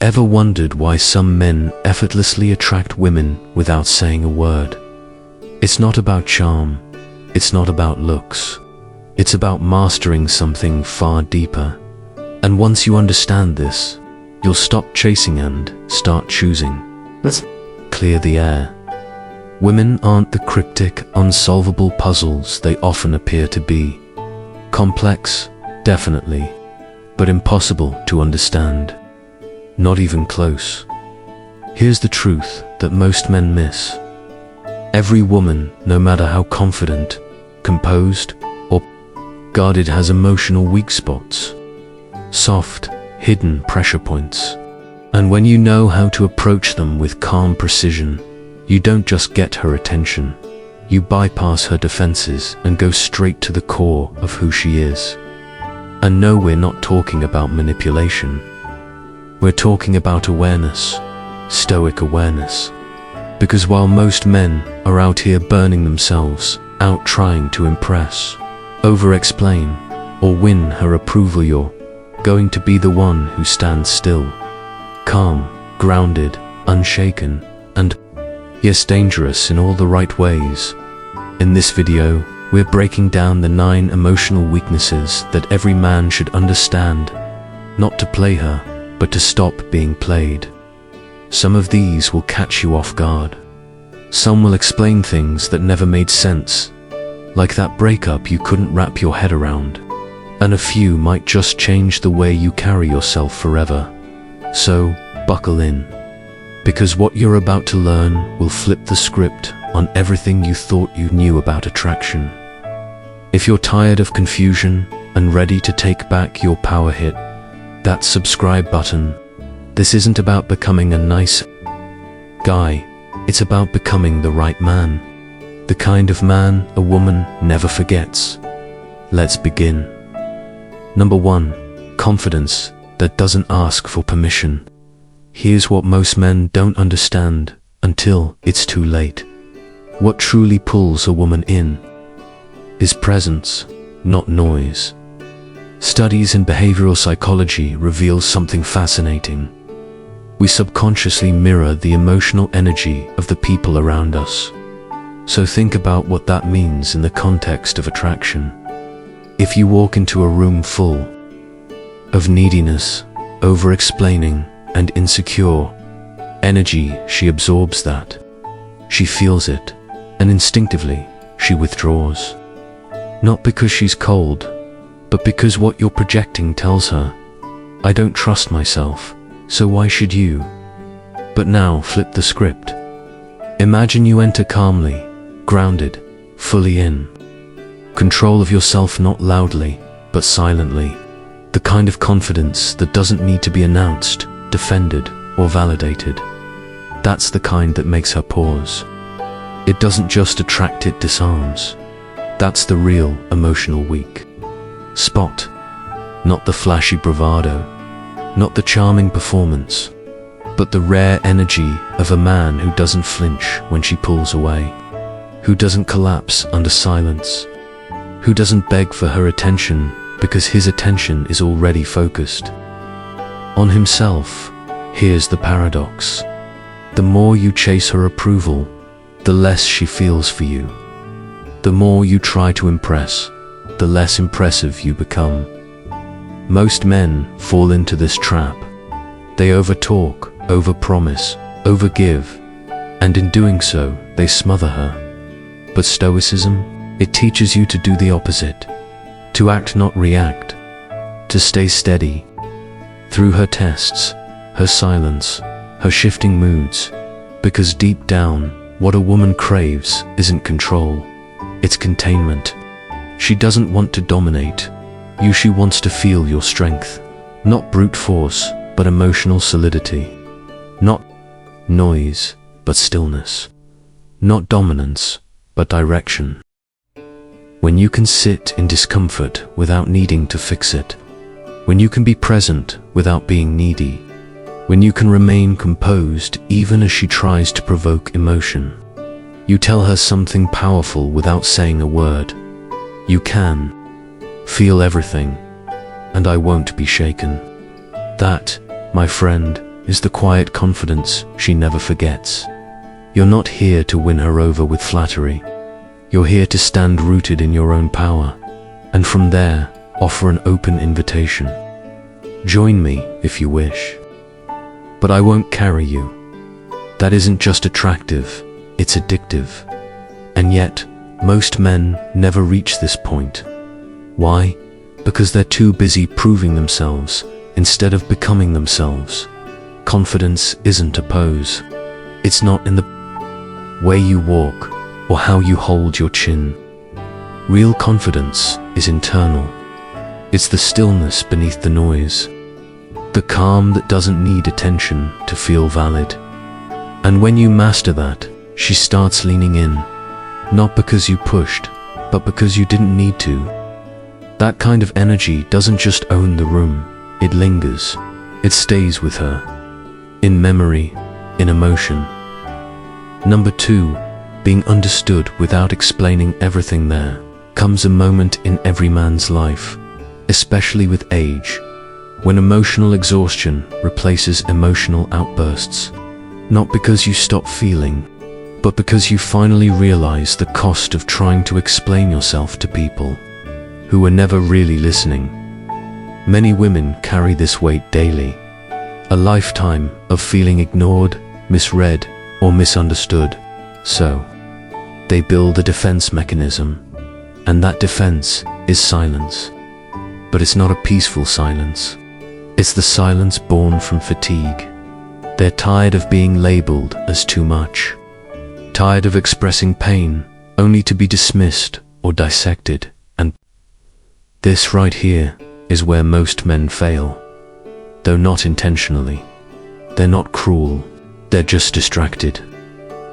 Ever wondered why some men effortlessly attract women without saying a word? It's not about charm. It's not about looks. It's about mastering something far deeper. And once you understand this, you'll stop chasing and start choosing. Let's clear the air. Women aren't the cryptic, unsolvable puzzles they often appear to be. Complex, definitely, but impossible to understand. Not even close. Here's the truth that most men miss. Every woman, no matter how confident, composed, or guarded, has emotional weak spots. Soft, hidden pressure points. And when you know how to approach them with calm precision, you don't just get her attention. You bypass her defenses and go straight to the core of who she is. And no, we're not talking about manipulation. We're talking about awareness, stoic awareness. Because while most men are out here burning themselves out trying to impress, over-explain, or win her approval, you're going to be the one who stands still, calm, grounded, unshaken, and, yes, dangerous in all the right ways. In this video, we're breaking down the 9 emotional weaknesses that every man should understand, not to play her, but to stop being played. Some of these will catch you off guard. Some will explain things that never made sense, like that breakup you couldn't wrap your head around. And a few might just change the way you carry yourself forever. So, buckle in. Because what you're about to learn will flip the script on everything you thought you knew about attraction. If you're tired of confusion and ready to take back your power, hit that subscribe button. This isn't about becoming a nice guy. It's about becoming the right man. The kind of man a woman never forgets. Let's begin. Number 1. Confidence that doesn't ask for permission. Here's what most men don't understand until it's too late. What truly pulls a woman in is presence, not noise. Studies in behavioral psychology reveal something fascinating. We subconsciously mirror the emotional energy of the people around us. So think about what that means in the context of attraction. If you walk into a room full of neediness, over-explaining, and insecure energy, she absorbs that. She feels it, and instinctively, she withdraws. Not because she's cold, but because what you're projecting tells her, I don't trust myself, so why should you? But now flip the script. Imagine you enter calmly, grounded, fully in control of yourself, not loudly, but silently. The kind of confidence that doesn't need to be announced, defended, or validated. That's the kind that makes her pause. It doesn't just attract, it disarms. That's the real emotional weak spot. Not the flashy bravado, not the charming performance, but the rare energy of a man who doesn't flinch when she pulls away, who doesn't collapse under silence, who doesn't beg for her attention because his attention is already focused on himself. Here's the paradox. The more you chase her approval, the less she feels for you. The more you try to impress, the less impressive you become. Most men fall into this trap. They overtalk, overpromise, overgive, and in doing so, they smother her. But Stoicism, it teaches you to do the opposite, to act, not react, to stay steady. Through her tests, her silence, her shifting moods, because deep down, what a woman craves isn't control, it's containment. She doesn't want to dominate you, she wants to feel your strength. Not brute force, but emotional solidity. Not noise, but stillness. Not dominance, but direction. When you can sit in discomfort without needing to fix it, when you can be present without being needy, when you can remain composed even as she tries to provoke emotion, you tell her something powerful without saying a word. You can feel everything, and I won't be shaken. That, my friend, is the quiet confidence she never forgets. You're not here to win her over with flattery. You're here to stand rooted in your own power, and from there, offer an open invitation. Join me if you wish. But I won't carry you. That isn't just attractive, it's addictive. And yet, most men never reach this point. Why? Because they're too busy proving themselves instead of becoming themselves. Confidence isn't a pose. It's not in the way you walk or how you hold your chin. Real confidence is internal. It's the stillness beneath the noise, the calm that doesn't need attention to feel valid. And when you master that, she starts leaning in, not because you pushed, but because you didn't need to. That kind of energy doesn't just own the room, it lingers. It stays with her, in memory, in emotion. Number 2, being understood without explaining everything. There comes a moment in every man's life, especially with age, when emotional exhaustion replaces emotional outbursts. Not because you stop feeling, but because you finally realize the cost of trying to explain yourself to people who were never really listening. Many women carry this weight daily, a lifetime of feeling ignored, misread, or misunderstood. So, they build a defense mechanism, and that defense is silence. But it's not a peaceful silence. It's the silence born from fatigue. They're tired of being labeled as too much, tired of expressing pain only to be dismissed or dissected. And this right here is where most men fail. Though not intentionally. They're not cruel, they're just distracted.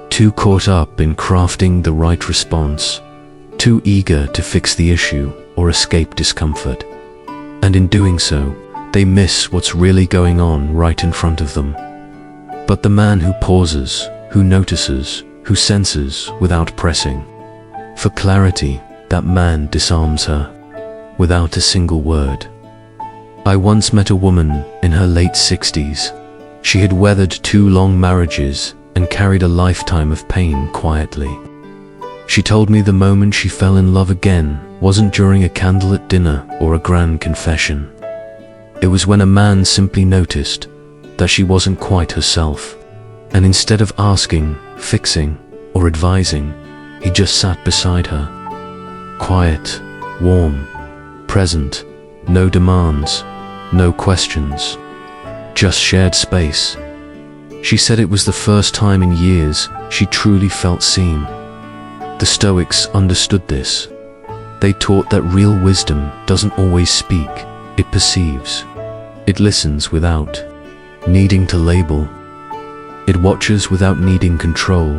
Too caught up in crafting the right response, too eager to fix the issue or escape discomfort. And in doing so, they miss what's really going on right in front of them. But the man who pauses, who notices, who senses without pressing for clarity, that man disarms her without a single word. I once met a woman in her late 60s. She had weathered 2 long marriages and carried a lifetime of pain quietly. She told me the moment she fell in love again wasn't during a candlelit dinner or a grand confession. It was when a man simply noticed that she wasn't quite herself, and instead of asking, fixing, or advising, he just sat beside her. Quiet, warm, present, no demands, no questions, just shared space. She said it was the first time in years she truly felt seen. The Stoics understood this. They taught that real wisdom doesn't always speak, it perceives. It listens without needing to label. It watches without needing control.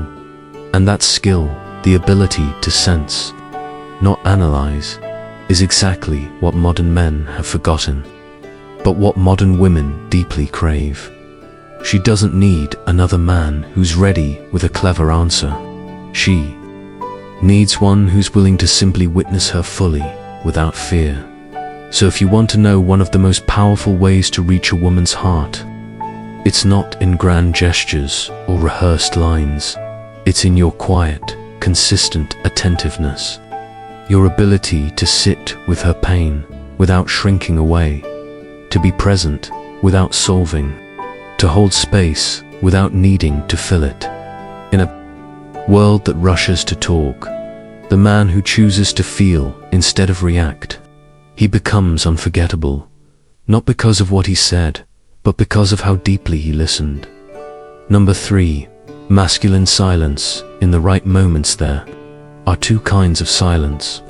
And that skill, the ability to sense, not analyze, is exactly what modern men have forgotten, but what modern women deeply crave. She doesn't need another man who's ready with a clever answer. She needs one who's willing to simply witness her fully, without fear. So if you want to know one of the most powerful ways to reach a woman's heart, it's not in grand gestures or rehearsed lines. It's in your quiet, consistent attentiveness. Your ability to sit with her pain without shrinking away, to be present without solving, to hold space without needing to fill it. In a world that rushes to talk, the man who chooses to feel instead of react, he becomes unforgettable, not because of what he said, but because of how deeply he listened. Number 3, masculine silence. In the right moments there are 2 kinds of silence.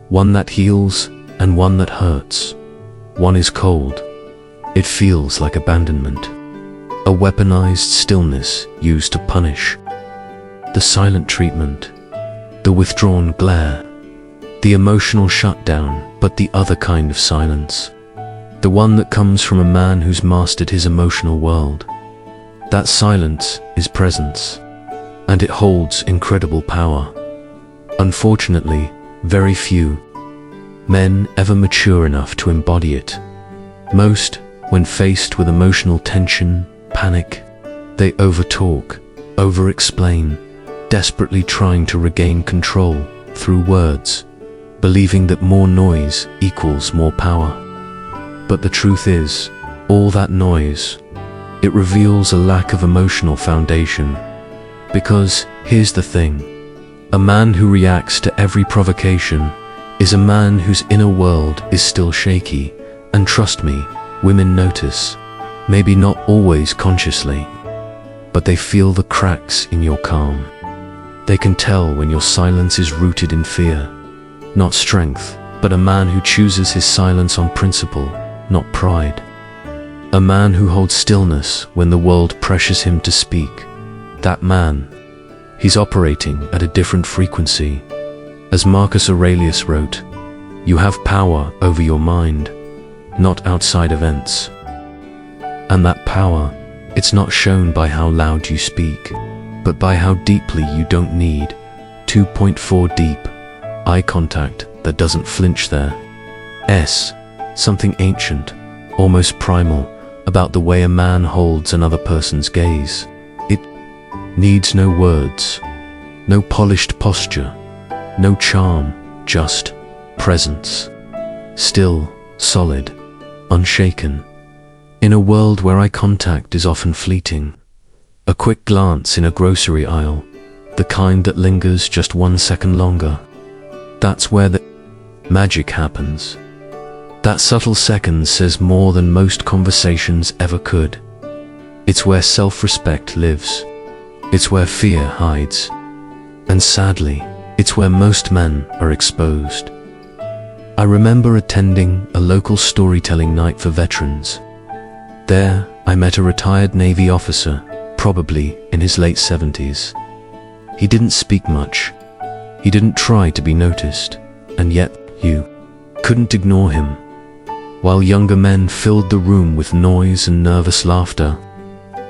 One that heals and one that hurts. One is cold. It feels like abandonment. A weaponized stillness used to punish. The silent treatment. The withdrawn glare. The emotional shutdown, but the other kind of silence. The one that comes from a man who's mastered his emotional world. That silence is presence, and it holds incredible power. Unfortunately, very few men ever mature enough to embody it. Most, when faced with emotional tension, panic. They overtalk, over-explain, desperately trying to regain control through words, believing that more noise equals more power. But the truth is, all that noise, it reveals a lack of emotional foundation. Because, here's the thing, a man who reacts to every provocation is a man whose inner world is still shaky, and trust me, women notice, maybe not always consciously, but they feel the cracks in your calm. They can tell when your silence is rooted in fear, not strength, but a man who chooses his silence on principle, not pride. A man who holds stillness when the world pressures him to speak. That man, he's operating at a different frequency. As Marcus Aurelius wrote, you have power over your mind, not outside events. And that power, it's not shown by how loud you speak, but by how deeply you don't need 2.4 deep eye contact that doesn't flinch there. Something ancient, almost primal, about the way a man holds another person's gaze. It needs no words, no polished posture, no charm, just presence. Still, solid, unshaken. In a world where eye contact is often fleeting, a quick glance in a grocery aisle, the kind that lingers just 1 second longer, that's where the magic happens. That subtle second says more than most conversations ever could. It's where self-respect lives. It's where fear hides. And sadly, it's where most men are exposed. I remember attending a local storytelling night for veterans. There, I met a retired Navy officer, probably in his late 70s. He didn't speak much. He didn't try to be noticed, and yet you couldn't ignore him. While younger men filled the room with noise and nervous laughter,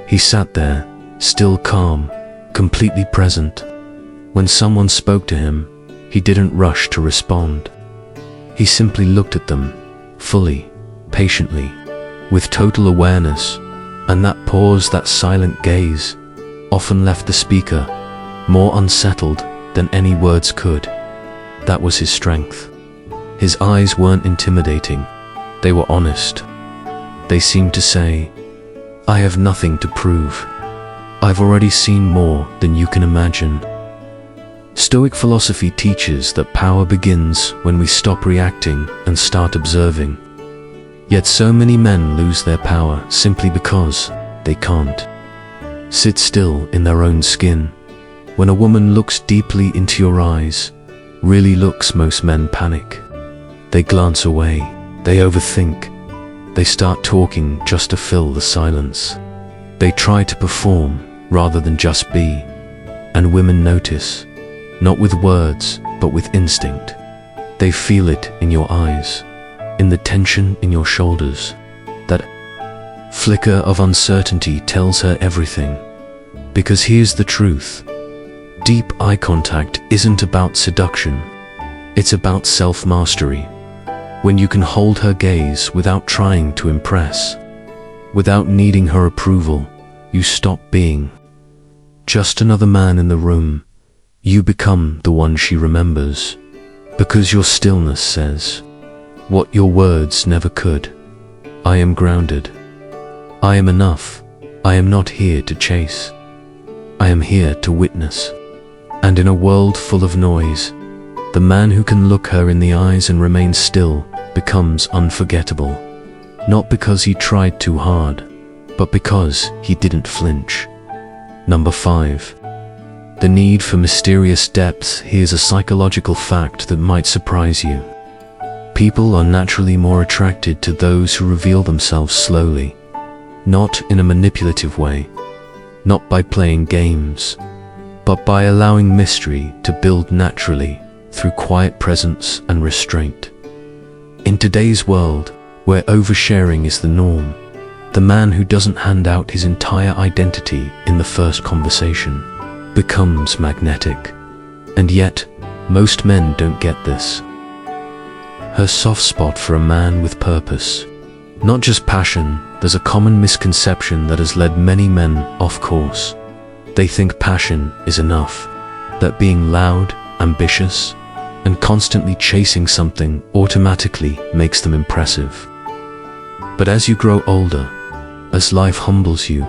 he sat there, still calm, completely present. When someone spoke to him, he didn't rush to respond. He simply looked at them, fully, patiently, with total awareness, and that pause, that silent gaze, often left the speaker more unsettled than any words could. That was his strength. His eyes weren't intimidating. They were honest. They seemed to say, I have nothing to prove. I've already seen more than you can imagine. Stoic philosophy teaches that power begins when we stop reacting and start observing. Yet so many men lose their power simply because they can't sit still in their own skin. When a woman looks deeply into your eyes, really looks, most men panic. They glance away, they overthink, they start talking just to fill the silence. They try to perform rather than just be. And women notice, not with words, but with instinct. They feel it in your eyes, in the tension in your shoulders. That flicker of uncertainty tells her everything. Because here's the truth. Deep eye contact isn't about seduction. It's about self-mastery. When you can hold her gaze without trying to impress, without needing her approval, you stop being just another man in the room. You become the one she remembers, because your stillness says what your words never could. I am grounded. I am enough. I am not here to chase. I am here to witness. And in a world full of noise, the man who can look her in the eyes and remain still becomes unforgettable. Not because he tried too hard, but because he didn't flinch. Number 5. The need for mysterious depth. Here's a psychological fact that might surprise you. People are naturally more attracted to those who reveal themselves slowly, not in a manipulative way, not by playing games, but by allowing mystery to build naturally through quiet presence and restraint. In today's world, where oversharing is the norm, the man who doesn't hand out his entire identity in the first conversation becomes magnetic. And yet, most men don't get this. Her soft spot for a man with purpose, not just passion, there's a common misconception that has led many men off course. They think passion is enough, that being loud, ambitious, and constantly chasing something automatically makes them impressive. But as you grow older, as life humbles you,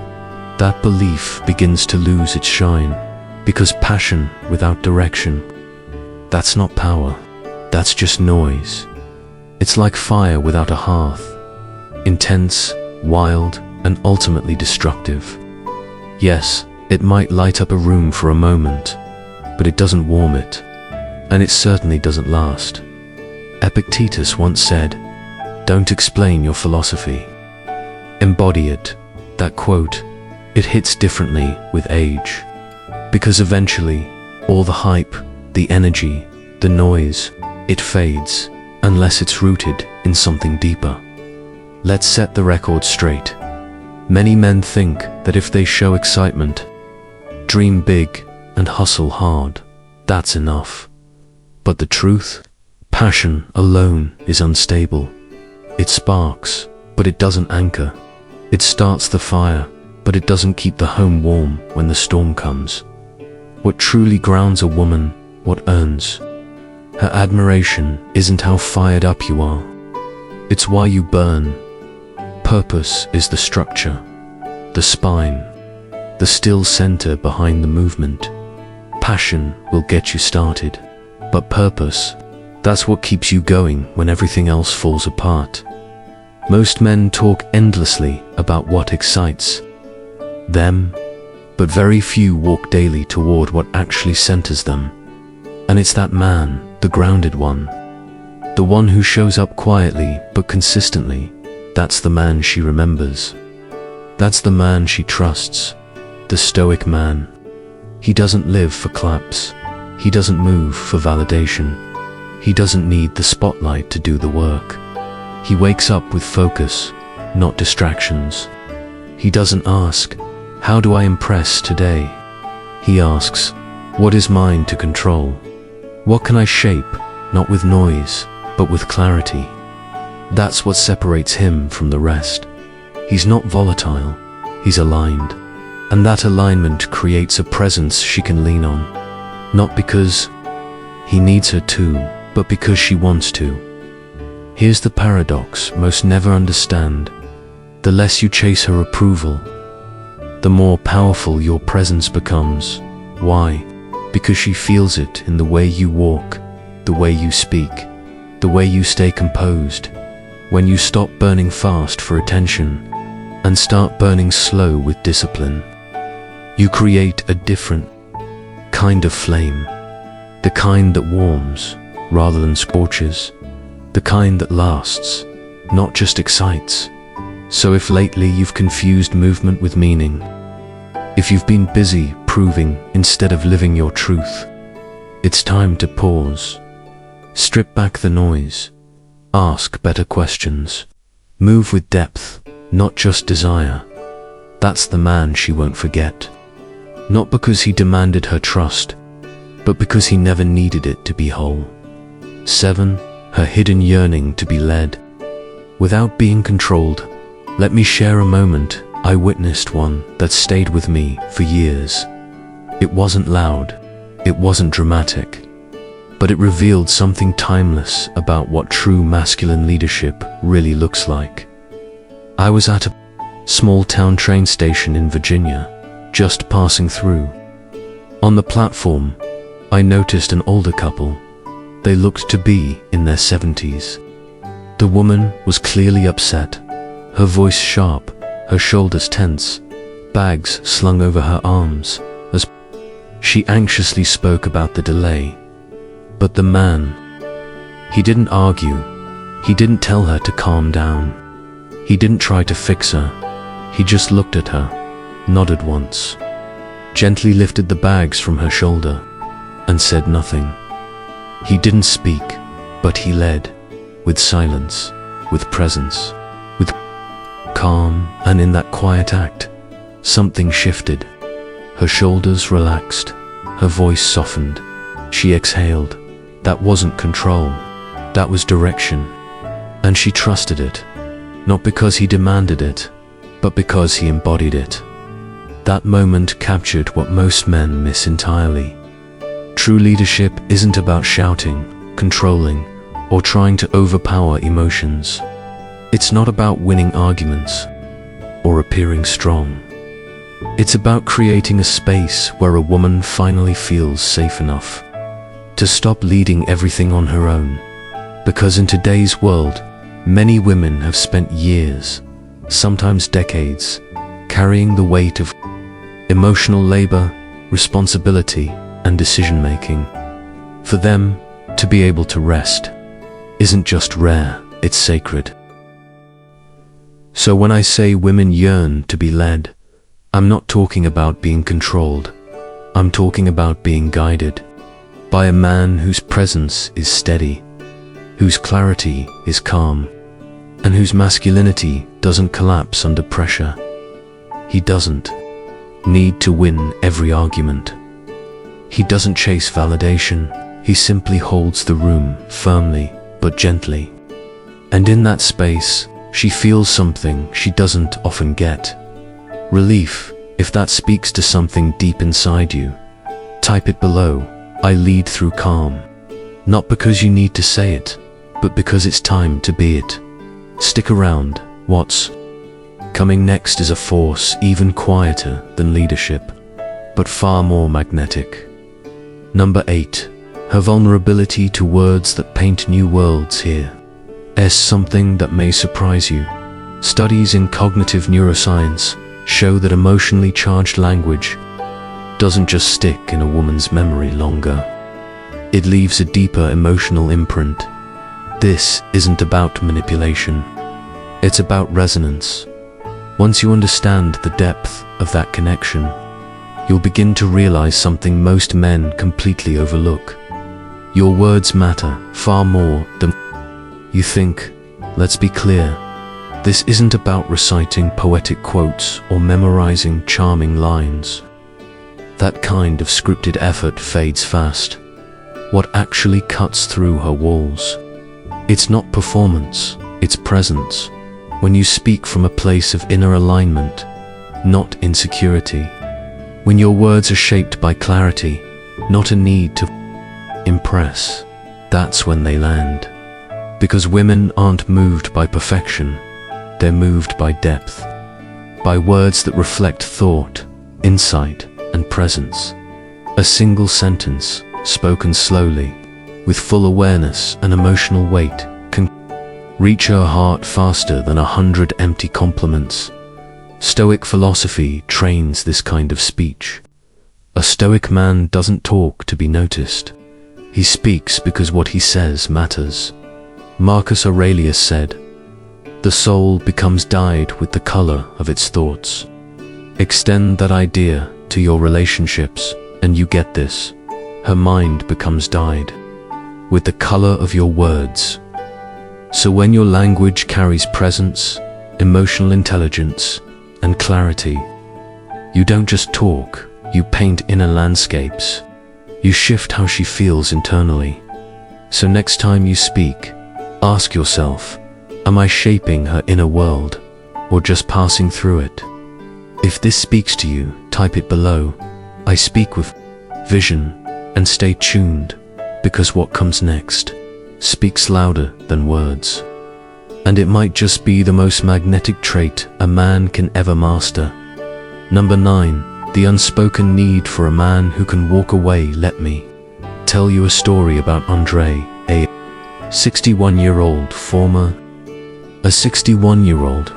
that belief begins to lose its shine, because passion without direction, that's not power, that's just noise. It's like fire without a hearth, intense, wild, and ultimately destructive. Yes, it might light up a room for a moment, but it doesn't warm it, and it certainly doesn't last. Epictetus once said, "Don't explain your philosophy. Embody it." That quote, it hits differently with age, because eventually, all the hype, the energy, the noise, it fades, unless it's rooted in something deeper. Let's set the record straight. Many men think that if they show excitement, dream big, and hustle hard, that's enough. But the truth? Passion alone is unstable. It sparks, but it doesn't anchor. It starts the fire, but it doesn't keep the home warm when the storm comes. What truly grounds a woman, what earns her admiration, isn't how fired up you are. It's why you burn. Purpose is the structure, the spine, the still center behind the movement. Passion will get you started, but purpose, that's what keeps you going when everything else falls apart. Most men talk endlessly about what excites them, but very few walk daily toward what actually centers them. And it's that man, the grounded one, the one who shows up quietly but consistently. That's the man she remembers. That's the man she trusts, the Stoic man. He doesn't live for claps. He doesn't move for validation. He doesn't need the spotlight to do the work. He wakes up with focus, not distractions. He doesn't ask, "How do I impress today?" He asks, "What is mine to control? What can I shape, not with noise, but with clarity?" That's what separates him from the rest. He's not volatile, he's aligned. And that alignment creates a presence she can lean on. Not because he needs her to, but because she wants to. Here's the paradox most never understand. The less you chase her approval, the more powerful your presence becomes. Why? Because she feels it in the way you walk, the way you speak, the way you stay composed. When you stop burning fast for attention and start burning slow with discipline, you create a different kind of flame. The kind that warms rather than scorches. The kind that lasts, not just excites. So if lately you've confused movement with meaning, if you've been busy proving instead of living your truth, it's time to pause. Strip back the noise. Ask better questions. Move with depth, not just desire. That's the man she won't forget. Not because he demanded her trust, but because he never needed it to be whole. 7. Her hidden yearning to be led, without being controlled. Let me share a moment I witnessed, one that stayed with me for years. It wasn't loud, it wasn't dramatic, but it revealed something timeless about what true masculine leadership really looks like. I was at a small town train station in Virginia, just passing through. On the platform, I noticed an older couple. They looked to be in their 70s. The woman was clearly upset, her voice sharp, her shoulders tense, bags slung over her arms, as she anxiously spoke about the delay. But the man, he didn't argue. He didn't tell her to calm down. He didn't try to fix her. He just looked at her, nodded once, gently lifted the bags from her shoulder, and said nothing. He didn't speak, but he led, with silence, with presence, with calm, and in that quiet act, something shifted. Her shoulders relaxed, her voice softened. She exhaled. That wasn't control, that was direction. And she trusted it, not because he demanded it, but because he embodied it. That moment captured what most men miss entirely. True leadership isn't about shouting, controlling, or trying to overpower emotions. It's not about winning arguments or appearing strong. It's about creating a space where a woman finally feels safe enough to stop leading everything on her own. Because in today's world, many women have spent years, sometimes decades, carrying the weight of emotional labor, responsibility, and decision-making. For them, to be able to rest isn't just rare, it's sacred. So when I say women yearn to be led, I'm not talking about being controlled. I'm talking about being guided by a man whose presence is steady, whose clarity is calm, and whose masculinity doesn't collapse under pressure. He doesn't need to win every argument. He doesn't chase validation. He simply holds the room firmly but gently. And in that space, she feels something she doesn't often get. Relief, if that speaks to something deep inside you. Type it below. I lead through calm. Not because you need to say it, but because it's time to be it. Stick around. What's coming next is a force even quieter than leadership, but far more magnetic. Number 8. Her vulnerability to words that paint new worlds here. Is something that may surprise you. Studies in cognitive neuroscience show that emotionally charged language doesn't just stick in a woman's memory longer. It leaves a deeper emotional imprint. This isn't about manipulation. It's about resonance. Once you understand the depth of that connection, you'll begin to realize something most men completely overlook. Your words matter far more than you think. Let's be clear. This isn't about reciting poetic quotes or memorizing charming lines. That kind of scripted effort fades fast. What actually cuts through her walls? It's not performance, it's presence. When you speak from a place of inner alignment, not insecurity. When your words are shaped by clarity, not a need to impress, that's when they land. Because women aren't moved by perfection, they're moved by depth. By words that reflect thought, insight, and presence. A single sentence, spoken slowly, with full awareness and emotional weight, can reach her heart faster than 100 empty compliments. Stoic philosophy trains this kind of speech. A Stoic man doesn't talk to be noticed. He speaks because what he says matters. Marcus Aurelius said, "The soul becomes dyed with the color of its thoughts." Extend that idea to your relationships, and you get this. Her mind becomes dyed with the color of your words. So when your language carries presence, emotional intelligence, and clarity, you don't just talk, you paint inner landscapes. You shift how she feels internally. So next time you speak, ask yourself, am I shaping her inner world, or just passing through it? If this speaks to you, type it below. I speak with vision, and stay tuned, because what comes next speaks louder than words. And it might just be the most magnetic trait a man can ever master. Number 9. The unspoken need for a man who can walk away. Let me tell you a story about Andre, a 61-year-old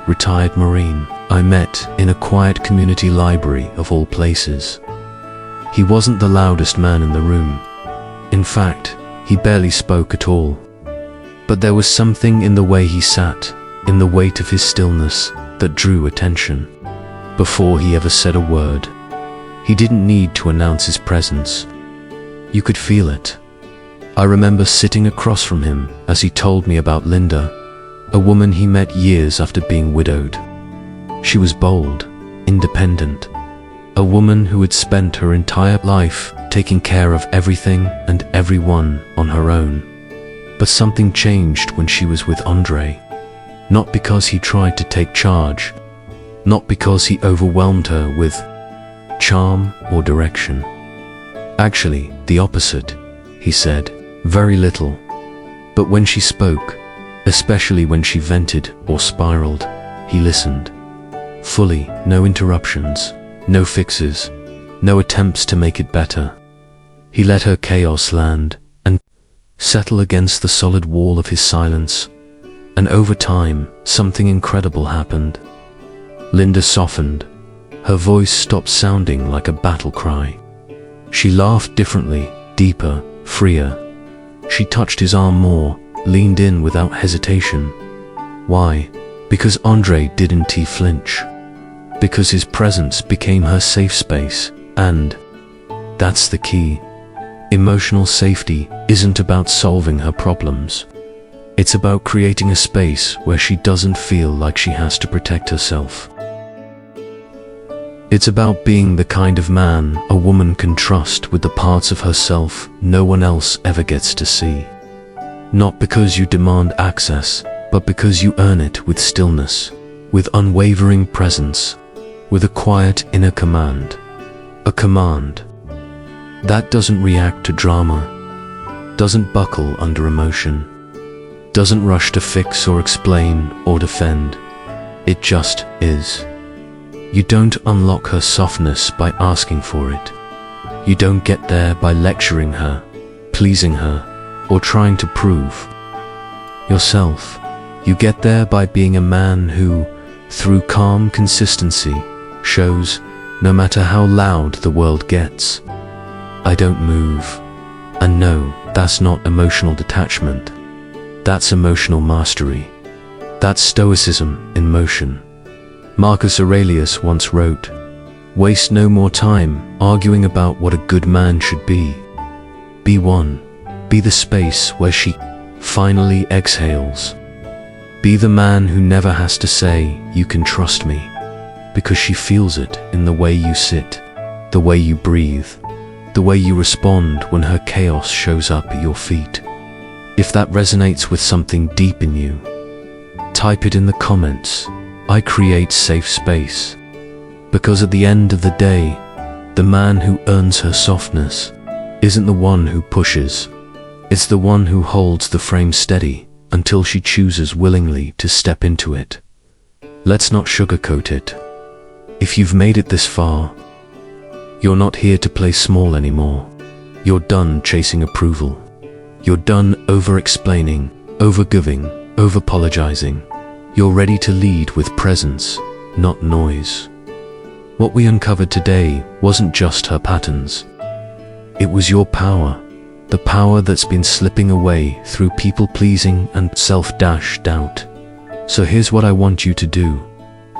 retired Marine I met in a quiet community library of all places. He wasn't the loudest man in the room. In fact, he barely spoke at all. But there was something in the way he sat, in the weight of his stillness, that drew attention. Before he ever said a word, he didn't need to announce his presence. You could feel it. I remember sitting across from him as he told me about Linda, a woman he met years after being widowed. She was bold, independent, a woman who had spent her entire life taking care of everything and everyone on her own. But something changed when she was with Andre. Not because he tried to take charge, not because he overwhelmed her with charm or direction. Actually, the opposite. He said very little. But when she spoke, especially when she vented or spiraled, he listened. Fully, no interruptions, no fixes, no attempts to make it better. He let her chaos land and settle against the solid wall of his silence. And over time, something incredible happened. Linda softened. Her voice stopped sounding like a battle cry. She laughed differently, deeper, freer. She touched his arm more, leaned in without hesitation. Why? Because Andre didn't flinch. Because his presence became her safe space, and that's the key. Emotional safety isn't about solving her problems. It's about creating a space where she doesn't feel like she has to protect herself. It's about being the kind of man a woman can trust with the parts of herself no one else ever gets to see. Not because you demand access, but because you earn it with stillness, with unwavering presence, with a quiet inner command. A command that doesn't react to drama, doesn't buckle under emotion, doesn't rush to fix or explain or defend. It just is. You don't unlock her softness by asking for it. You don't get there by lecturing her, pleasing her, or trying to prove yourself. You get there by being a man who, through calm consistency, shows, no matter how loud the world gets, I don't move. And no, that's not emotional detachment. That's emotional mastery. That's Stoicism in motion. Marcus Aurelius once wrote, "Waste no more time arguing about what a good man should be. Be one. Be the space where she finally exhales. Be the man who never has to say, 'You can trust me,' because she feels it in the way you sit, the way you breathe, the way you respond when her chaos shows up at your feet." If that resonates with something deep in you, type it in the comments. I create safe space. Because at the end of the day, the man who earns her softness isn't the one who pushes. It's the one who holds the frame steady until she chooses willingly to step into it. Let's not sugarcoat it. If you've made it this far, you're not here to play small anymore. You're done chasing approval. You're done over-explaining, over-giving, over-apologizing. You're ready to lead with presence, not noise. What we uncovered today wasn't just her patterns. It was your power, the power that's been slipping away through people-pleasing and self-doubt. So here's what I want you to do.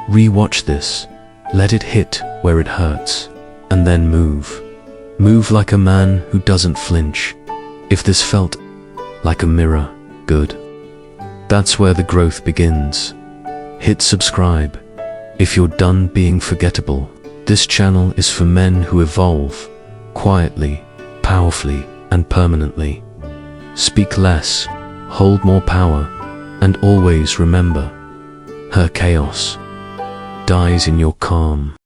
Re-watch this, let it hit where it hurts, and then move. Move like a man who doesn't flinch. If this felt like a mirror, good. That's where the growth begins. Hit subscribe. If you're done being forgettable, this channel is for men who evolve, quietly, powerfully, and permanently. Speak less, hold more power, and always remember, her chaos dies in your calm.